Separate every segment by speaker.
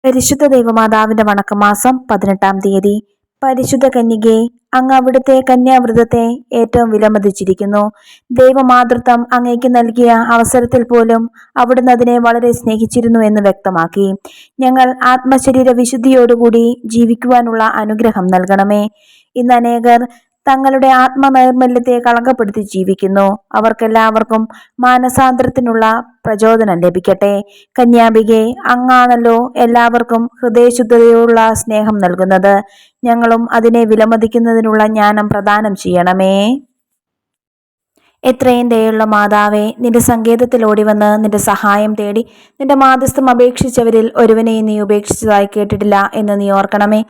Speaker 1: പരിശുദ്ധ ദൈവമാതാവിന്റെ വണക്കമാസം 18-ാം തീയതി. പരിശുദ്ധ കന്യകേ, അങ്ങ് അവിടുത്തെ കന്യാവ്രതത്തെ ഏറ്റവും വിലമതിച്ചിരിക്കുന്നു. ദൈവമാതൃത്വം അങ്ങേക്ക് നൽകിയ അവസരത്തിൽ പോലും അവിടുന്ന് അതിനെ വളരെ സ്നേഹിച്ചിരുന്നു എന്ന് വ്യക്തമാക്കി. ഞങ്ങൾ ആത്മശരീര വിശുദ്ധിയോടുകൂടി ജീവിക്കുവാനുള്ള അനുഗ്രഹം നൽകണമേ. ഇന്ന് അനേകർ തങ്ങളുടെ ആത്മനൈർമല്യത്തെ കളങ്കപ്പെടുത്തി ജീവിക്കുന്നു. അവർക്കെല്ലാവർക്കും മാനസാന്തരത്തിനുള്ള പ്രചോദനം ലഭിക്കട്ടെ. കന്യാംബികേ, അങ്ങാണല്ലോ എല്ലാവർക്കും ഹൃദയശുദ്ധതയുള്ള സ്നേഹം നൽകുന്നത്. ഞങ്ങളും അതിനെ വിലമതിക്കുന്നതിനുള്ള ജ്ഞാനം പ്രദാനം ചെയ്യണമേ. എത്രയും ദയുള്ള മാതാവേ, നിന്റെ സങ്കേതത്തിൽ ഓടിവന്ന് നിന്റെ സഹായം തേടി നിന്റെ മാധ്യസ്ഥം അപേക്ഷിച്ചവരിൽ ഒരുവനെയും നീ ഉപേക്ഷിച്ചതായി കേട്ടിട്ടില്ല എന്ന് നീ ഓർക്കണമേ.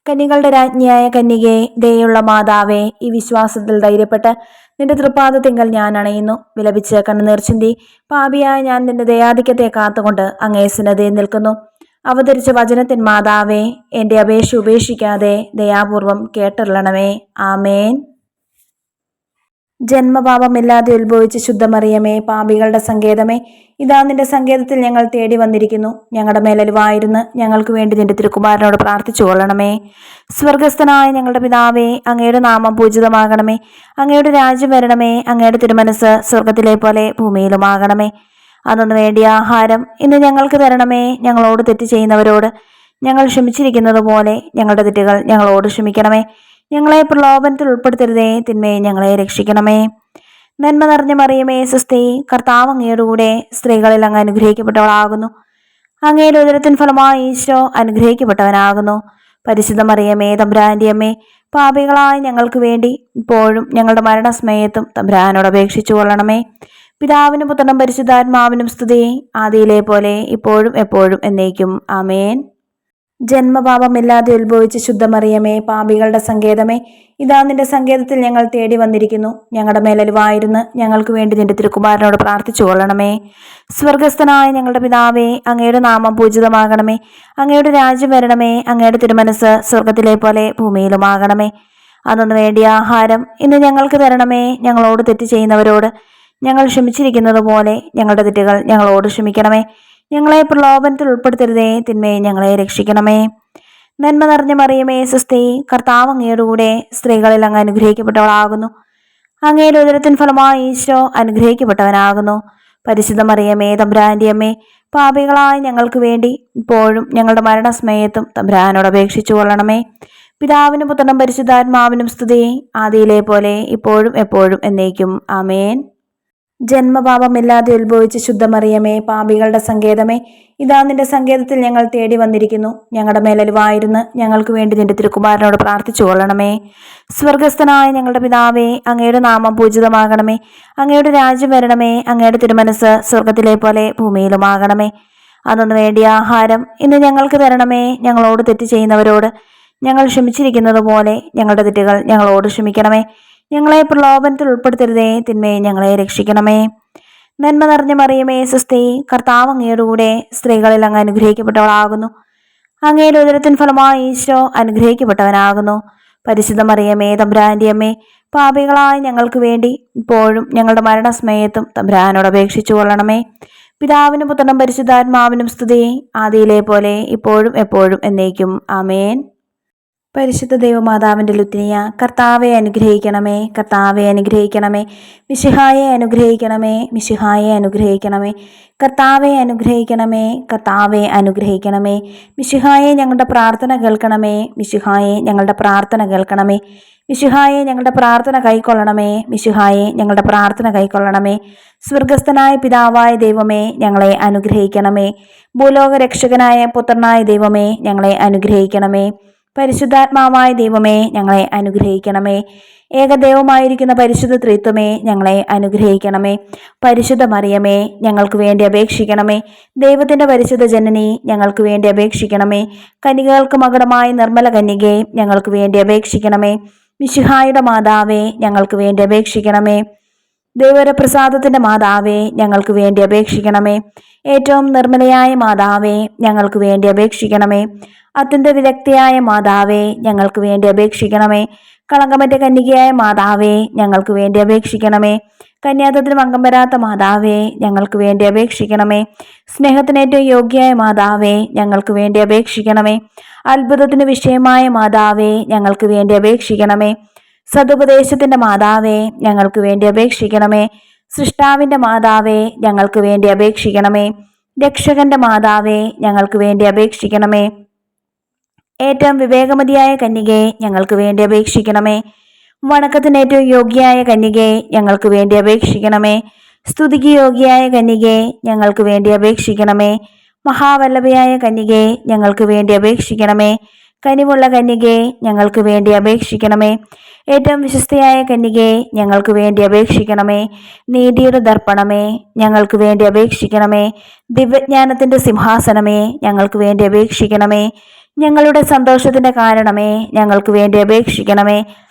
Speaker 1: കന്യകളുടെ രാജ്ഞിയായ കന്യകേ, ദയുള്ള മാതാവേ, ഈ വിശ്വാസത്തിൽ ധൈര്യപ്പെട്ട് നിന്റെ തൃപ്പാദത്തിങ്കൽ ഞാൻ അണയുന്നു. വിലപിച്ച് കണ്ണുനീർ ചിന്തി പാപിയായ ഞാൻ നിന്റെ ദയാധിക്യത്തെ കാത്തുകൊണ്ട് അങ്ങേ സന്നിധിയിൽ നിൽക്കുന്നു. അവതരിച്ച വചനത്തിൻ മാതാവേ, എൻ്റെ അപേക്ഷ ഉപേക്ഷിക്കാതെ ദയാപൂർവം കേട്ടരുളണമേ. ആമേൻ. ജന്മപാപമില്ലാതെ ഉത്ഭവിച്ച ശുദ്ധമറിയമേ, പാപികളുടെ സങ്കേതമേ, ഇതാ നിന്റെ സങ്കേതത്തിൽ ഞങ്ങൾ തേടി വന്നിരിക്കുന്നു. ഞങ്ങളുടെ മേലലിവായിരുന്ന് ഞങ്ങൾക്ക് വേണ്ടി നിന്റെ തിരുക്കുമാരനോട് പ്രാർത്ഥിച്ചു കൊള്ളണമേ. സ്വർഗസ്ഥനായ ഞങ്ങളുടെ പിതാവേ, അങ്ങയുടെ നാമം പൂജിതമാകണമേ. അങ്ങയുടെ രാജ്യം വരണമേ. അങ്ങയുടെ തിരുമനസ് സ്വർഗത്തിലെ പോലെ ഭൂമിയിലുമാകണമേ. അതൊന്നു വേണ്ടിയ ആഹാരം ഇന്ന് ഞങ്ങൾക്ക് തരണമേ. ഞങ്ങളോട് തെറ്റ് ചെയ്യുന്നവരോട് ഞങ്ങൾ ക്ഷമിച്ചിരിക്കുന്നത് പോലെ ഞങ്ങളുടെ തെറ്റുകൾ ഞങ്ങളോട് ക്ഷമിക്കണമേ. ഞങ്ങളെ പ്രലോഭനത്തിൽ ഉൾപ്പെടുത്തരുതേ, തിന്മയെ ഞങ്ങളെ രക്ഷിക്കണമേ. നന്മ നിറഞ്ഞ മറിയമേ, സ്വസ്തി, കർത്താവ് അങ്ങയുടെ കൂടെ സ്ത്രീകളിൽ അങ്ങ് അനുഗ്രഹിക്കപ്പെട്ടവളാകുന്നു. അങ്ങയുടെ ഉദരത്തിൻ ഫലമായി ഈശോ അനുഗ്രഹിക്കപ്പെട്ടവനാകുന്നു. പരിശുദ്ധ മറിയമേ, തമ്പുരാന്റെ അമ്മേ, പാപികളായ ഞങ്ങൾക്ക് വേണ്ടി ഇപ്പോഴും ഞങ്ങളുടെ മരണസമയത്തും തമ്പുരാനോട് അപേക്ഷിച്ചു കൊള്ളണമേ. പിതാവിനും പുത്രനും പരിശുദ്ധാത്മാവിനും സ്തുതി, ആദിയിലെ പോലെ ഇപ്പോഴും എപ്പോഴും എന്നേക്കും. ആമേൻ. ജന്മപാപമില്ലാതെ ഉത്ഭവിച്ച ശുദ്ധമറിയമേ, പാപികളുടെ സങ്കേതമേ, ഇതാ നിന്റെ സങ്കേതത്തിൽ ഞങ്ങൾ തേടി വന്നിരിക്കുന്നു. ഞങ്ങളുടെ മേലലിവായിരുന്ന് ഞങ്ങൾക്ക് വേണ്ടി നിന്റെ തിരുക്കുമാരനോട് പ്രാർത്ഥിച്ചു കൊള്ളണമേ. സ്വർഗസ്ഥനായ ഞങ്ങളുടെ പിതാവേ, അങ്ങയുടെ നാമം പൂജിതമാകണമേ. അങ്ങയുടെ രാജ്യം വരണമേ. അങ്ങയുടെ തിരുമനസ് സ്വർഗത്തിലെ പോലെ ഭൂമിയിലുമാകണമേ. അതൊന്നു വേണ്ടിയ ആഹാരം ഇന്ന് ഞങ്ങൾക്ക് തരണമേ. ഞങ്ങളോട് തെറ്റ് ചെയ്യുന്നവരോട് ഞങ്ങൾ ക്ഷമിച്ചിരിക്കുന്നത് പോലെ ഞങ്ങളുടെ തെറ്റുകൾ ഞങ്ങളോട് ക്ഷമിക്കണമേ. ഞങ്ങളെ പ്രലോഭനത്തിൽ ഉൾപ്പെടുത്തരുതേ, തിന്മയെ ഞങ്ങളെ രക്ഷിക്കണമേ. നന്മ നിറഞ്ഞ മറിയമേ, സ്വസ്തി, കർത്താവ് അങ്ങയുടെ കൂടെ സ്ത്രീകളിൽ അങ്ങ് അനുഗ്രഹിക്കപ്പെട്ടവളാകുന്നു. അങ്ങയുടെ ഉദരത്തിൻ ഫലമായി ഈശോ അനുഗ്രഹിക്കപ്പെട്ടവനാകുന്നു. പരിശുദ്ധ മറിയമേ, തമ്പുരാന്റെ അമ്മേ, പാപികളായ ഞങ്ങൾക്ക് വേണ്ടി ഇപ്പോഴും ഞങ്ങളുടെ മരണസമയത്തും തമ്പുരാനോട് അപേക്ഷിച്ചു കൊള്ളണമേ. പിതാവിനും പുത്രനും പരിശുദ്ധാത്മാവിനും സ്തുതി, ആദിയിലെ പോലെ ഇപ്പോഴും എപ്പോഴും എന്നേക്കും. ആമേൻ. ജന്മപാപമില്ലാതെ ഉത്ഭവിച്ച ശുദ്ധമറിയമേ, പാപികളുടെ സങ്കേതമേ, ഇതാ നിന്റെ സങ്കേതത്തിൽ ഞങ്ങൾ തേടി വന്നിരിക്കുന്നു. ഞങ്ങളുടെ മേലലിവായിരുന്ന് ഞങ്ങൾക്ക് വേണ്ടി നിന്റെ തിരുക്കുമാരനോട് പ്രാർത്ഥിച്ചു കൊള്ളണമേ. സ്വർഗസ്ഥനായ ഞങ്ങളുടെ പിതാവേ, അങ്ങയുടെ നാമം പൂജിതമാകണമേ. അങ്ങയുടെ രാജ്യം വരണമേ. അങ്ങയുടെ തിരുമനസ് സ്വർഗത്തിലെ പോലെ ഭൂമിയിലുമാകണമേ. അതൊന്നു വേണ്ടിയ ആഹാരം ഇന്ന് ഞങ്ങൾക്ക് തരണമേ. ഞങ്ങളോട് തെറ്റ് ചെയ്യുന്നവരോട് ഞങ്ങൾ ക്ഷമിച്ചിരിക്കുന്നത് പോലെ ഞങ്ങളുടെ തെറ്റുകൾ ഞങ്ങളോട് ക്ഷമിക്കണമേ. ഞങ്ങളെ പ്രലോഭനത്തിൽ ഉൾപ്പെടുത്തരുതേ, തിന്മയെ ഞങ്ങളെ രക്ഷിക്കണമേ. നന്മ നിറഞ്ഞ മറിയമേ, സ്വസ്തി, കർത്താവ് അങ്ങയുടെ കൂടെ സ്ത്രീകളിൽ അങ്ങ് അനുഗ്രഹിക്കപ്പെട്ടവളാകുന്നു. അങ്ങയുടെ ഉദരത്തിൻ ഫലമായി ഈശോ അനുഗ്രഹിക്കപ്പെട്ടവനാകുന്നു. പരിശുദ്ധ മറിയമേ, തമ്പുരാന്റെ അമ്മേ, പാപികളായ ഞങ്ങൾക്ക് വേണ്ടി ഇപ്പോഴും ഞങ്ങളുടെ മരണസമയത്തും തമ്പുരാനോട് അപേക്ഷിച്ചു കൊള്ളണമേ. പിതാവിനും പുത്രനും പരിശുദ്ധാത്മാവിനും സ്തുതി, ആദിയിലെ പോലെ ഇപ്പോഴും എപ്പോഴും എന്നേക്കും. ആമേൻ. പരിശുദ്ധ ദൈവമാതാവിൻ്റെ ലുത്തിനിയ, കർത്താവെ അനുഗ്രഹിക്കണമേ. കർത്താവെ അനുഗ്രഹിക്കണമേ. മിശിഹായെ അനുഗ്രഹിക്കണമേ. മിശിഹായെ അനുഗ്രഹിക്കണമേ. കർത്താവെ അനുഗ്രഹിക്കണമേ. കർത്താവെ അനുഗ്രഹിക്കണമേ. മിശിഹായെ ഞങ്ങളുടെ പ്രാർത്ഥന കേൾക്കണമേ. മിശിഹായെ ഞങ്ങളുടെ പ്രാർത്ഥന കേൾക്കണമേ. മിശിഹായെ ഞങ്ങളുടെ പ്രാർത്ഥന കൈക്കൊള്ളണമേ. മിശിഹായെ ഞങ്ങളുടെ പ്രാർത്ഥന കൈക്കൊള്ളണമേ. സ്വർഗസ്ഥനായ പിതാവായ ദൈവമേ, ഞങ്ങളെ അനുഗ്രഹിക്കണമേ. ഭൂലോക രക്ഷകനായ പുത്രനായ ദൈവമേ, ഞങ്ങളെ അനുഗ്രഹിക്കണമേ. പരിശുദ്ധാത്മാവായ ദൈവമേ, ഞങ്ങളെ അനുഗ്രഹിക്കണമേ. ഏകദൈവമായിരിക്കുന്ന പരിശുദ്ധ ത്രിത്വമേ, ഞങ്ങളെ അനുഗ്രഹിക്കണമേ. പരിശുദ്ധ മറിയമേ, ഞങ്ങൾക്ക് വേണ്ടി അപേക്ഷിക്കണമേ. ദൈവത്തിൻ്റെ പരിശുദ്ധ ജനനി, ഞങ്ങൾക്ക് വേണ്ടി അപേക്ഷിക്കണമേ. കന്യകൾക്ക് മകുടമായ നിർമ്മല കന്യകേ, ഞങ്ങൾക്ക് വേണ്ടി അപേക്ഷിക്കണമേ. മിശിഹായുടെ മാതാവേ, ഞങ്ങൾക്ക് വേണ്ടി അപേക്ഷിക്കണമേ. ദൈവപ്രസാദത്തിൻ്റെ മാതാവേ, ഞങ്ങൾക്ക് വേണ്ടി അപേക്ഷിക്കണമേ. ഏറ്റവും നിർമ്മലയായ മാതാവേ, ഞങ്ങൾക്ക് വേണ്ടി അപേക്ഷിക്കണമേ. അത്യന്ത വിദഗ്ധയായ മാതാവേ, ഞങ്ങൾക്ക് വേണ്ടി അപേക്ഷിക്കണമേ. കളങ്കമറ്റ കന്യകയായ മാതാവേ, ഞങ്ങൾക്ക് വേണ്ടി അപേക്ഷിക്കണമേ. കന്യാത്വത്തിനും അംഗം വരാത്ത മാതാവേ, ഞങ്ങൾക്ക് വേണ്ടി അപേക്ഷിക്കണമേ. സ്നേഹത്തിന് ഏറ്റവും യോഗ്യയായ മാതാവേ, ഞങ്ങൾക്ക് വേണ്ടി അപേക്ഷിക്കണമേ. അത്ഭുതത്തിന് വിഷയമായ മാതാവേ, ഞങ്ങൾക്ക് വേണ്ടി അപേക്ഷിക്കണമേ. സതുപദേശത്തിന്റെ മാതാവേ, ഞങ്ങൾക്ക് വേണ്ടി അപേക്ഷിക്കണമേ. സൃഷ്ടാവിന്റെ മാതാവേ, ഞങ്ങൾക്ക് വേണ്ടി അപേക്ഷിക്കണമേ. രക്ഷകന്റെ മാതാവേ, ഞങ്ങൾക്ക് വേണ്ടി അപേക്ഷിക്കണമേ. ഏറ്റവും വിവേകമതിയായ കന്യകെ, ഞങ്ങൾക്ക് വേണ്ടി അപേക്ഷിക്കണമേ. വണക്കത്തിന് ഏറ്റവും യോഗ്യയായ കന്യകെ, ഞങ്ങൾക്ക് വേണ്ടി അപേക്ഷിക്കണമേ. സ്തുതിക്ക് യോഗ്യയായ കന്യകെ, ഞങ്ങൾക്ക് വേണ്ടി അപേക്ഷിക്കണമേ. മഹാവല്ലഭയായ കന്യകെ, ഞങ്ങൾക്ക് വേണ്ടി അപേക്ഷിക്കണമേ. കനിവുള്ള കന്യകെ, ഞങ്ങൾക്ക് വേണ്ടി അപേക്ഷിക്കണമേ. ഏറ്റവും വിശ്വസ്തയായ കന്യകെ, ഞങ്ങൾക്ക് വേണ്ടി അപേക്ഷിക്കണമേ. നീതിയുടെ ദർപ്പണമേ, ഞങ്ങൾക്ക് വേണ്ടി അപേക്ഷിക്കണമേ. ദിവ്യജ്ഞാനത്തിന്റെ സിംഹാസനമേ, ഞങ്ങൾക്ക് വേണ്ടി അപേക്ഷിക്കണമേ. ഞങ്ങളുടെ സന്തോഷത്തിന്റെ കാരണമേ, ഞങ്ങൾക്ക് വേണ്ടി അപേക്ഷിക്കണമേ.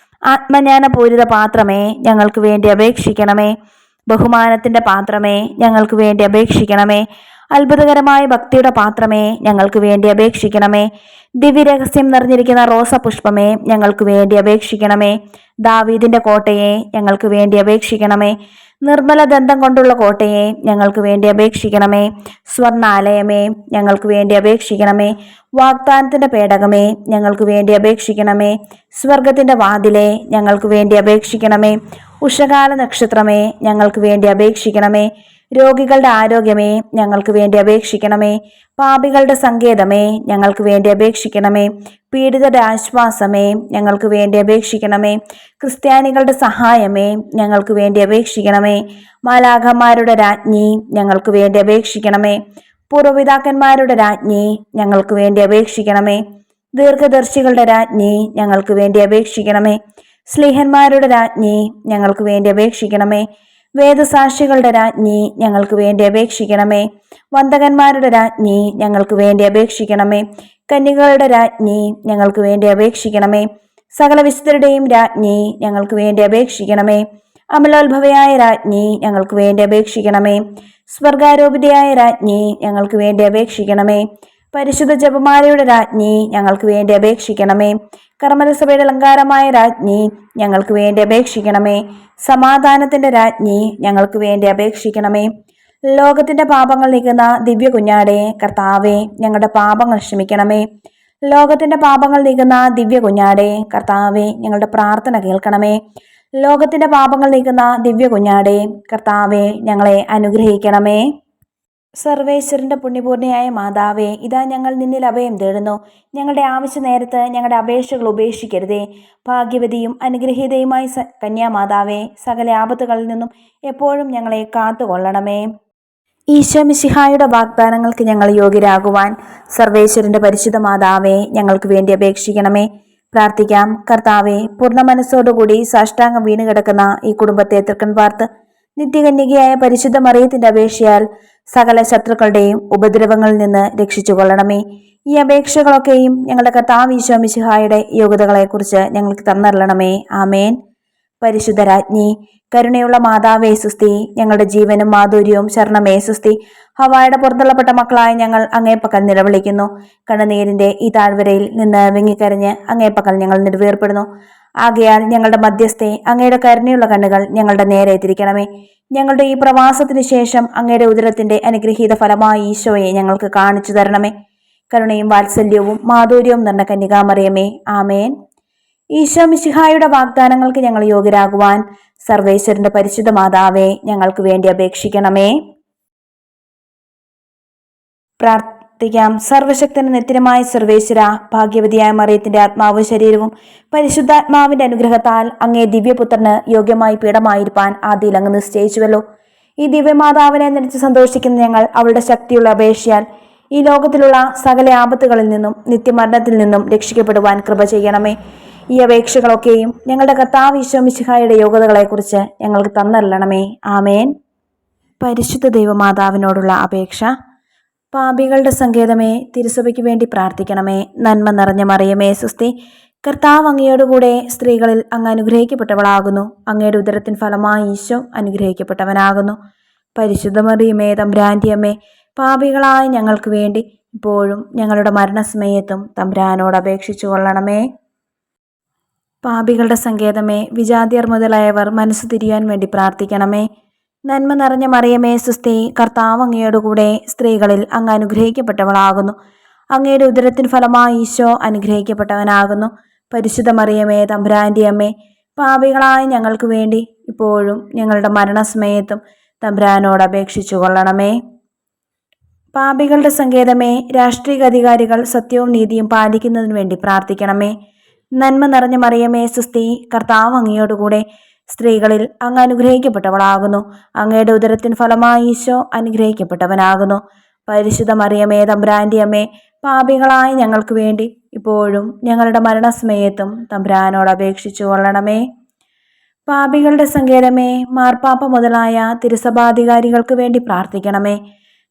Speaker 1: ആത്മജ്ഞാനപൂരിത പാത്രമേ, ഞങ്ങൾക്ക് വേണ്ടി അപേക്ഷിക്കണമേ. ബഹുമാനത്തിന്റെ പാത്രമേ, ഞങ്ങൾക്ക് വേണ്ടി അപേക്ഷിക്കണമേ. അത്ഭുതകരമായ ഭക്തിയുടെ പാത്രമേ, ഞങ്ങൾക്ക് വേണ്ടി അപേക്ഷിക്കണമേ. ദിവ്യരഹസ്യം നിറഞ്ഞിരിക്കുന്ന റോസപുഷ്പമേ, ഞങ്ങൾക്ക് വേണ്ടി അപേക്ഷിക്കണമേ. ദാവീദിന്റെ കോട്ടയെ, ഞങ്ങൾക്ക് വേണ്ടി അപേക്ഷിക്കണമേ. നിർമ്മല ദന്തം കൊണ്ടുള്ള കോട്ടയെ, ഞങ്ങൾക്ക് വേണ്ടി അപേക്ഷിക്കണമേ. സ്വർണാലയമേ, ഞങ്ങൾക്ക് വേണ്ടി അപേക്ഷിക്കണമേ. വാഗ്ദാനത്തിന്റെ പേടകമേ, ഞങ്ങൾക്ക് വേണ്ടി അപേക്ഷിക്കണമേ. സ്വർഗത്തിന്റെ വാതിലെ, ഞങ്ങൾക്ക് വേണ്ടി അപേക്ഷിക്കണമേ. ഉഷകാല നക്ഷത്രമേ, ഞങ്ങൾക്ക് വേണ്ടി അപേക്ഷിക്കണമേ. രോഗികളുടെ ആരോഗ്യമേ, ഞങ്ങൾക്ക് വേണ്ടി അപേക്ഷിക്കണമേ. പാപികളുടെ സങ്കേതമേ, ഞങ്ങൾക്ക് വേണ്ടി അപേക്ഷിക്കണമേ. പീഡിതരുടെ ആശ്വാസമേ, ഞങ്ങൾക്ക് വേണ്ടി അപേക്ഷിക്കണമേ. ക്രിസ്ത്യാനികളുടെ സഹായമേ, ഞങ്ങൾക്ക് വേണ്ടി അപേക്ഷിക്കണമേ. മാലാഖമാരുടെ രാജ്ഞി, ഞങ്ങൾക്ക് വേണ്ടി അപേക്ഷിക്കണമേ. പൂർവ്വപിതാക്കന്മാരുടെ രാജ്ഞി, ഞങ്ങൾക്ക് വേണ്ടി അപേക്ഷിക്കണമേ. ദീർഘദർശികളുടെ രാജ്ഞി, ഞങ്ങൾക്ക് വേണ്ടി അപേക്ഷിക്കണമേ. സ്ലീഹന്മാരുടെ രാജ്ഞി, ഞങ്ങൾക്ക് വേണ്ടി അപേക്ഷിക്കണമേ. വേദസാക്ഷികളുടെ രാജ്ഞി, ഞങ്ങൾക്ക് വേണ്ടി അപേക്ഷിക്കണമേ. വന്ദകന്മാരുടെ രാജ്ഞി, ഞങ്ങൾക്ക് വേണ്ടി അപേക്ഷിക്കണമേ. കന്യകളുടെ രാജ്ഞി, ഞങ്ങൾക്ക് വേണ്ടി അപേക്ഷിക്കണമേ. സകല വിശുദ്ധരുടെയും രാജ്ഞി, ഞങ്ങൾക്ക് വേണ്ടി അപേക്ഷിക്കണമേ. അമലോത്ഭവയായ രാജ്ഞി, ഞങ്ങൾക്ക് വേണ്ടി അപേക്ഷിക്കണമേ. സ്വർഗാരോപിതയായ രാജ്ഞി, ഞങ്ങൾക്ക് വേണ്ടി അപേക്ഷിക്കണമേ. പരിശുദ്ധ ജപമാലയുടെ രാജ്ഞി, ഞങ്ങൾക്ക് വേണ്ടി അപേക്ഷിക്കണമേ. കർമ്മലസഭയുടെ അലങ്കാരമായ രാജ്ഞി, ഞങ്ങൾക്ക് വേണ്ടി അപേക്ഷിക്കണമേ. സമാധാനത്തിന്റെ രാജ്ഞി, ഞങ്ങൾക്ക് വേണ്ടി അപേക്ഷിക്കണമേ. ലോകത്തിന്റെ പാപങ്ങൾ നീക്കുന്ന ദിവ്യ കുഞ്ഞാടെ, കർത്താവെ, ഞങ്ങളുടെ പാപങ്ങൾ ക്ഷമിക്കണമേ. ലോകത്തിന്റെ പാപങ്ങൾ നീക്കുന്ന ദിവ്യ കുഞ്ഞാടെ, കർത്താവെ, ഞങ്ങളുടെ പ്രാർത്ഥന കേൾക്കണമേ. ലോകത്തിന്റെ പാപങ്ങൾ നീക്കുന്ന ദിവ്യ കുഞ്ഞാടെ, കർത്താവെ, ഞങ്ങളെ അനുഗ്രഹിക്കണമേ. സർവേശ്വരന്റെ പുണ്യപൂർണ്ണയായ മാതാവേ, ഇതാ ഞങ്ങൾ നിന്നിൽ അഭയം തേടുന്നു. ഞങ്ങളുടെ ആവശ്യ നേരത്ത് ഞങ്ങളുടെ അപേക്ഷകൾ ഉപേക്ഷിക്കരുതേ. ഭാഗ്യവതിയും അനുഗ്രഹീതയുമായ കന്യാമാതാവേ, സകല ആപത്തുകളിൽ നിന്നും എപ്പോഴും ഞങ്ങളെ കാത്തുകൊള്ളണമേ. ഈശോ മിശിഹായുടെ വാഗ്ദാനങ്ങൾക്ക് ഞങ്ങൾ യോഗ്യരാകുവാൻ സർവേശ്വരന്റെ പരിശുദ്ധ മാതാവേ, ഞങ്ങൾക്ക് വേണ്ടി അപേക്ഷിക്കണമേ. പ്രാർത്ഥിക്കാം. കർത്താവെ, പൂർണ്ണ മനസ്സോടുകൂടി സാഷ്ടാംഗം വീണുകിടക്കുന്ന ഈ കുടുംബത്തെ തൃക്കൺ പാർത്ത് നിത്യകന്യകയായ പരിശുദ്ധ മറിയത്തിന്റെ അപേക്ഷയാൽ സകല ശത്രുക്കളുടെയും ഉപദ്രവങ്ങളിൽ നിന്ന് രക്ഷിച്ചു കൊള്ളണമേ. ഈ അപേക്ഷകളൊക്കെയും ഞങ്ങളുടെ കർത്താവ് ഈശോ മിശിഹായുടെ യോഗ്യതകളെക്കുറിച്ച് ഞങ്ങൾക്ക് തന്നറിയണമേ. ആമേൻ. പരിശുദ്ധ രാജ്ഞി, കരുണയുള്ള മാതാവേ സുസ്തി, ഞങ്ങളുടെ ജീവനും മാധുര്യവും ശരണമേ സുസ്തി. ഹവായുടെ പുറന്തള്ളപ്പെട്ട മക്കളായ ഞങ്ങൾ അങ്ങേപ്പക്കൽ നിലവിളിക്കുന്നു. കണ്ണുനീരിന്റെ ഈ താഴ്വരയിൽ നിന്ന് വിങ്ങിക്കരഞ്ഞ് അങ്ങേപ്പക്കൽ ഞങ്ങൾ നിർവേർപ്പെടുന്നു. ആകയാൽ ഞങ്ങളുടെ മധ്യസ്ഥെ, അങ്ങയുടെ കരുണയുള്ള കണ്ണുകൾ ഞങ്ങളുടെ നേരെ തിരിക്കണമേ. ഞങ്ങളുടെ ഈ പ്രവാസത്തിനു ശേഷം അങ്ങയുടെ ഉദരത്തിന്റെ അനുഗ്രഹീത ഫലമായ ഈശോയെ ഞങ്ങൾക്ക് കാണിച്ചു തരണമേ. കരുണയും വാത്സല്യവും മാധുര്യവും നിറഞ്ഞ കന്യകാമറിയമേ, ആമേൻ. ഈശോ മിശിഹായുടെ വാഗ്ദാനങ്ങൾക്ക് ഞങ്ങൾ യോഗ്യരാകുവാൻ സർവേശ്വരന്റെ പരിശുദ്ധ മാതാവേ, ഞങ്ങൾക്ക് വേണ്ടി അപേക്ഷിക്കണമേ. പ്രാർത്ഥിക്കാം. സർവശക്തന് നിത്യമായ സർവേശ്വര, ഭാഗ്യവതിയായ മറിയത്തിന്റെ ആത്മാവും ശരീരവും പരിശുദ്ധാത്മാവിന്റെ അനുഗ്രഹത്താൽ അങ്ങേ ദിവ്യപുത്രന് യോഗ്യമായി പീഠമായിരിക്കാൻ ആദിയിൽ അങ്ങ് നിശ്ചയിച്ചുവല്ലോ. ഈ ദിവ്യമാതാവിനെ നടിച്ച് സന്തോഷിക്കുന്ന ഞങ്ങൾ അവളുടെ ശക്തിയുള്ള അപേക്ഷയാൽ ഈ ലോകത്തിലുള്ള സകല ആപത്തുകളിൽ നിന്നും നിത്യമരണത്തിൽ നിന്നും രക്ഷിക്കപ്പെടുവാൻ കൃപ ചെയ്യണമേ. ഈ അപേക്ഷകളൊക്കെയും ഞങ്ങളുടെ കർത്താവ് ഈശോ മിശിഹായുടെ യോഗ്യതകളെക്കുറിച്ച് ഞങ്ങൾക്ക് തന്നറിയണമേ. ആമേൻ. പരിശുദ്ധ ദൈവമാതാവിനോടുള്ള അപേക്ഷ. പാപികളുടെ സങ്കേതമേ, തിരുസഭയ്ക്ക് വേണ്ടി പ്രാർത്ഥിക്കണമേ. നന്മ നിറഞ്ഞ മറിയമേ സുസ്തി, കർത്താവ് അങ്ങയോടുകൂടെ സ്ത്രീകളിൽ അങ്ങ് അനുഗ്രഹിക്കപ്പെട്ടവളാകുന്നു. അങ്ങയുടെ ഉദരത്തിൻ ഫലമായി ഈശോ അനുഗ്രഹിക്കപ്പെട്ടവനാകുന്നു. പരിശുദ്ധ മറിയമേ തമ്പുരാന്റെ അമ്മേ, പാപികളായ ഞങ്ങൾക്ക് വേണ്ടി ഇപ്പോഴും ഞങ്ങളുടെ മരണസമയത്തും തമ്പുരാനോട് അപേക്ഷിച്ചു കൊള്ളണമേ. പാപികളുടെ സങ്കേതമേ, വിജാതിയർ മുതലായവർ മനസ്സു തിരിയാൻ വേണ്ടി പ്രാർത്ഥിക്കണമേ. നന്മ നിറഞ്ഞ മറിയമേ സുസ്തി, കർത്താവ് അങ്ങയോടുകൂടെ സ്ത്രീകളിൽ അങ്ങ് അനുഗ്രഹിക്കപ്പെട്ടവളാകുന്നു. അങ്ങയുടെ ഉദരത്തിൻ ഫലമായി ഈശോ അനുഗ്രഹിക്കപ്പെട്ടവനാകുന്നു. പരിശുദ്ധ മറിയമേ തമ്പുരാന്റെ അമ്മേ, പാപികളായ ഞങ്ങൾക്ക് വേണ്ടി ഇപ്പോഴും ഞങ്ങളുടെ മരണസമയത്തും തമ്പുരാനോട് അപേക്ഷിച്ചു കൊള്ളണമേ. പാപികളുടെ സങ്കേതമേ, രാഷ്ട്രീയ അധികാരികൾ സത്യവും നീതിയും പാലിക്കുന്നതിന് വേണ്ടി പ്രാർത്ഥിക്കണമേ. നന്മ നിറഞ്ഞ മറിയമേ സുസ്തി, കർത്താവ് അങ്ങയോടുകൂടെ സ്ത്രീകളിൽ അങ്ങ് അനുഗ്രഹിക്കപ്പെട്ടവളാകുന്നു. അങ്ങയുടെ ഉദരത്തിൻ ഫലമായി ഈശോ അനുഗ്രഹിക്കപ്പെട്ടവനാകുന്നു. പരിശുദ്ധ മറിയമേ തമ്പുരാന്റെ അമ്മേ, പാപികളായ ഞങ്ങൾക്ക് വേണ്ടി ഇപ്പോഴും ഞങ്ങളുടെ മരണസമയത്തും തമ്പുരാനോട് അപേക്ഷിച്ചു കൊള്ളണമേ. പാപികളുടെ സങ്കേതമേ, മാർപ്പാപ്പ മുതലായ തിരുസഭാധികാരികൾക്ക് വേണ്ടി പ്രാർത്ഥിക്കണമേ.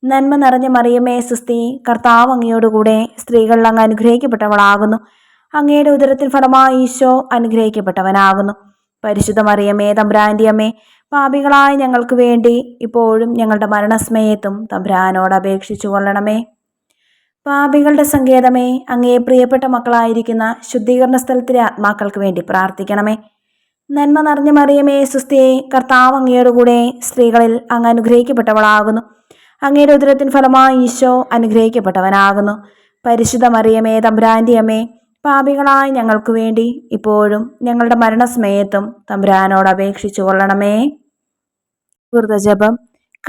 Speaker 1: നന്മ നിറഞ്ഞ മറിയമേ സുസ്തി, കർത്താവ് അങ്ങയോടുകൂടെ സ്ത്രീകളിൽ അങ്ങ് അനുഗ്രഹിക്കപ്പെട്ടവളാകുന്നു. അങ്ങയുടെ ഉദരത്തിൻ ഫലമായി ഈശോ അനുഗ്രഹിക്കപ്പെട്ടവനാകുന്നു. പരിശുദ്ധ മറിയമേ തമ്പുരാന്റെ അമ്മേ, പാപികളായ ഞങ്ങൾക്ക് വേണ്ടി ഇപ്പോഴും ഞങ്ങളുടെ മരണസമയത്തും തമ്പുരാനോട് അപേക്ഷിച്ചു കൊള്ളണമേ. പാപികളുടെ സങ്കേതമേ, അങ്ങേ പ്രിയപ്പെട്ട മക്കളായിരിക്കുന്ന ശുദ്ധീകരണ സ്ഥലത്തിലെ ആത്മാക്കൾക്ക് വേണ്ടി പ്രാർത്ഥിക്കണമേ. നന്മ നിറഞ്ഞ മറിയമേ സുസ്തിയെ, കർത്താവ് അങ്ങയോടുകൂടെ സ്ത്രീകളിൽ അങ്ങ് അനുഗ്രഹിക്കപ്പെട്ടവളാകുന്നു. അങ്ങയുടെ ഉദരത്തിൻ ഫലമായി ഈശോ അനുഗ്രഹിക്കപ്പെട്ടവനാകുന്നു. പരിശുദ്ധ മറിയമേ തമ്പുരാന്റെ അമ്മേ, പാപികളായ ഞങ്ങൾക്ക് വേണ്ടി ഇപ്പോഴും ഞങ്ങളുടെ മരണസമയത്തും തമ്പുരാനോട് അപേക്ഷിച്ചു കൊള്ളണമേ. വ്രതജപം.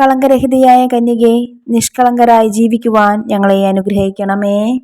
Speaker 1: കളങ്കരഹിതയായ കന്യകെ, നിഷ്കളങ്കരായി ജീവിക്കുവാൻ ഞങ്ങളെ അനുഗ്രഹിക്കണമേ.